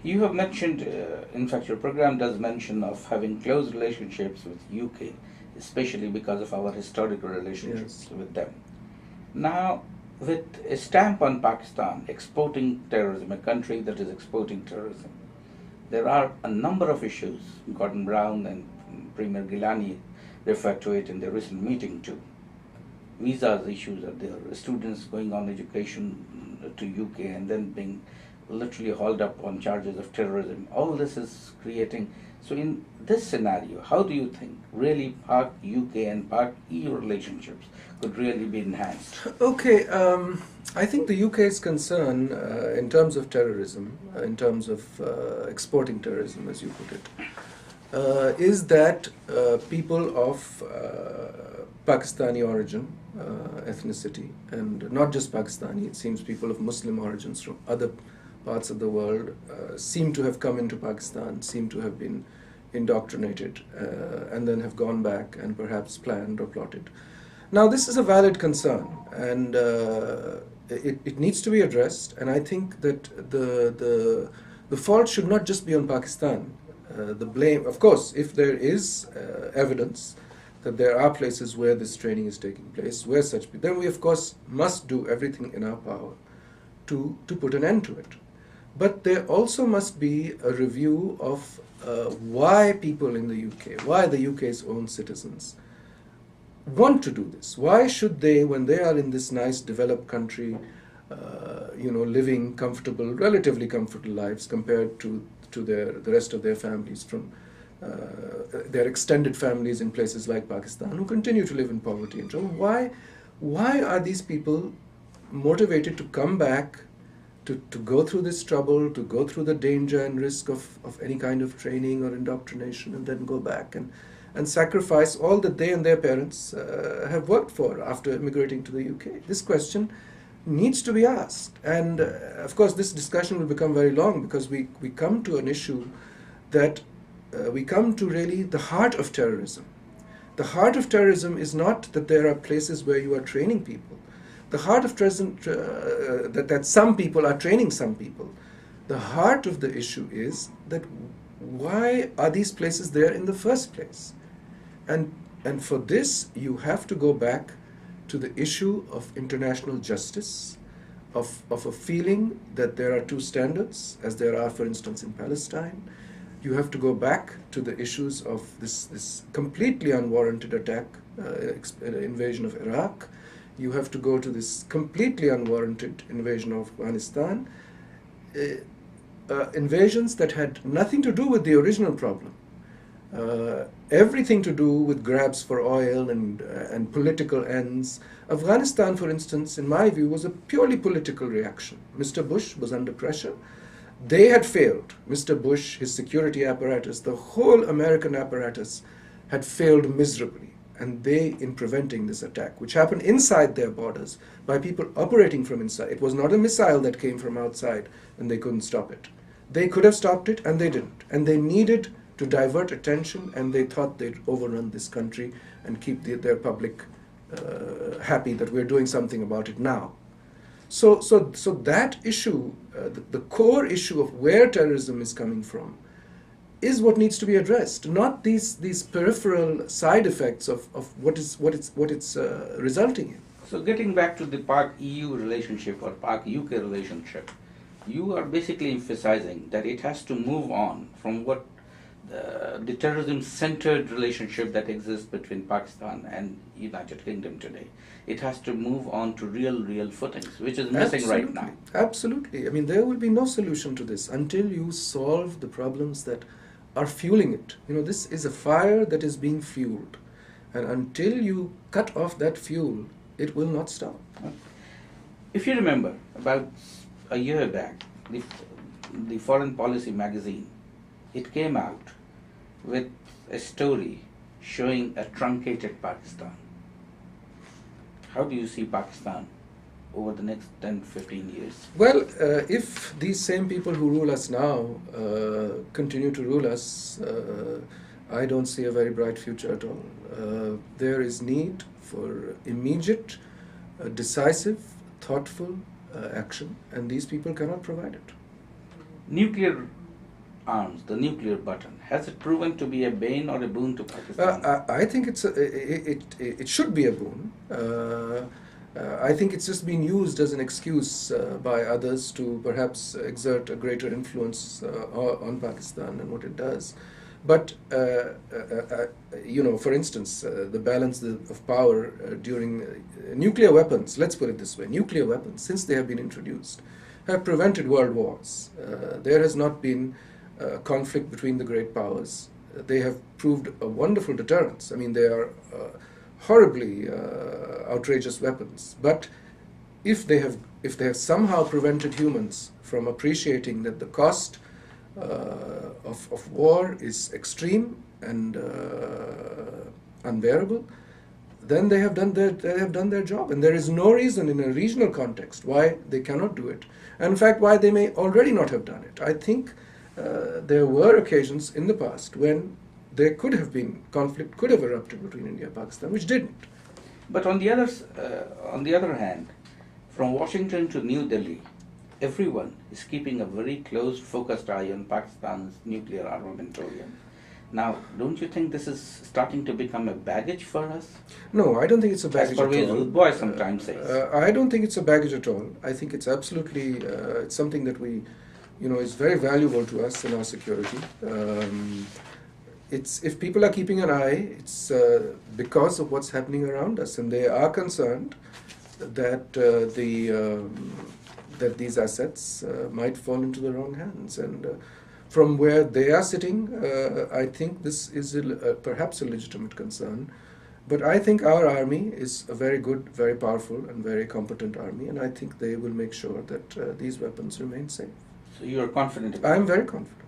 You have mentioned, in fact, your program does mention of having close relationships with UK, especially because of our historical relationships Yes. with them. Now, with a stamp on Pakistan exporting terrorism, a country that is exporting terrorism, there are a number of issues. Gordon Brown and Premier Gilani referred to it in their recent meeting too. Visas issues are there. Students going on education to UK and then being literally hauled up on charges of terrorism. All this is creating. So, in this scenario, how do you think really Pak UK and Pak EU relationships could really be enhanced? Okay, I think the UK's concern in terms of terrorism, in terms of exporting terrorism, as you put it, is that people of Pakistani origin, ethnicity, and not just Pakistani, it seems people of Muslim origins from other parts of the world seem to have come into Pakistan, seem to have been indoctrinated, and then have gone back and perhaps planned or plotted. Now, this is a valid concern, and it needs to be addressed. And I think that the fault should not just be on Pakistan. The blame, of course, if there is evidence that there are places where this training is taking place, where such, then we of course must do everything in our power to put an end to it. But there also must be a review of why people in the UK, why the UK's own citizens want to do this. Why should they, when they are in this nice developed country, living comfortable, relatively comfortable lives compared to the rest of their families from their extended families in places like Pakistan who continue to live in poverty and trouble. Why are these people motivated to come back, to go through this trouble, to go through the danger and risk of any kind of training or indoctrination, and then go back and sacrifice all that they and their parents have worked for after immigrating to the UK? This question needs to be asked. And of course, this discussion will become very long because we come to an issue that we come to really the heart of terrorism. The heart of terrorism is not that there are places where you are training people. The heart of terrorism, that some people are training some people. The heart of the issue is that why are these places there in the first place? And for this, you have to go back to the issue of international justice, of a feeling that there are two standards, as there are, for instance, in Palestine. You have to go back to the issues of this completely unwarranted attack, invasion of Iraq. You have to go to this completely unwarranted invasion of Afghanistan, invasions that had nothing to do with the original problem. Everything to do with grabs for oil and political ends. Afghanistan, for instance, in my view, was a purely political reaction. Mr. Bush was under pressure. They had failed. Mr. Bush, his security apparatus, the whole American apparatus had failed miserably. And they, in preventing this attack, which happened inside their borders by people operating from inside. It was not a missile that came from outside and they couldn't stop it. They could have stopped it and they didn't. And they needed to divert attention, and they thought they'd overrun this country and keep their public happy that we're doing something about it now. So that issue, the core issue of where terrorism is coming from, is what needs to be addressed, not these peripheral side effects of what it's resulting in. So, getting back to the Pak EU relationship or Pak UK relationship, you are basically emphasizing that it has to move on from what the terrorism-centered relationship that exists between Pakistan and United Kingdom today. It has to move on to real footings, which is missing right now. Absolutely. I mean, there will be no solution to this until you solve the problems that are fueling it. This is a fire that is being fueled. And until you cut off that fuel, it will not stop. If you remember, about a year back, the Foreign Policy magazine, it came out with a story showing a truncated Pakistan. How do you see Pakistan over the next 10, 15 years? Well, if these same people who rule us now continue to rule us, I don't see a very bright future at all. There is need for immediate, decisive, thoughtful action, and these people cannot provide it. Nuclear arms, the nuclear button, has it proven to be a bane or a boon to Pakistan? I think it should be a boon. I think it's just been used as an excuse by others to perhaps exert a greater influence on Pakistan and what it does. But for instance, the balance of power during nuclear weapons. Let's put it this way: nuclear weapons, since they have been introduced, have prevented world wars. There has not been conflict between the great powers. They have proved a wonderful deterrence. I mean, they are horribly outrageous weapons. But if they have somehow prevented humans from appreciating that the cost of war is extreme and unbearable, then they have done their job, and there is no reason in a regional context why they cannot do it, and in fact why they may already not have done it. I think there were occasions in the past when there could have been conflict, could have erupted between India and Pakistan, which didn't. But on the other hand, from Washington to New Delhi, everyone is keeping a very close, focused eye on Pakistan's nuclear armamentarium. Now, don't you think this is starting to become a baggage for us? No, I don't think it's a baggage at all. As Boy sometimes says. I don't think it's a baggage at all. I think it's absolutely it's something that we, is very valuable to us in our security. If people are keeping an eye, it's because of what's happening around us, and they are concerned that that these assets might fall into the wrong hands. And from where they are sitting, I think this is perhaps a legitimate concern. But I think our army is a very good, very powerful, and very competent army, and I think they will make sure that these weapons remain safe. So you are confident about it? I'm very confident.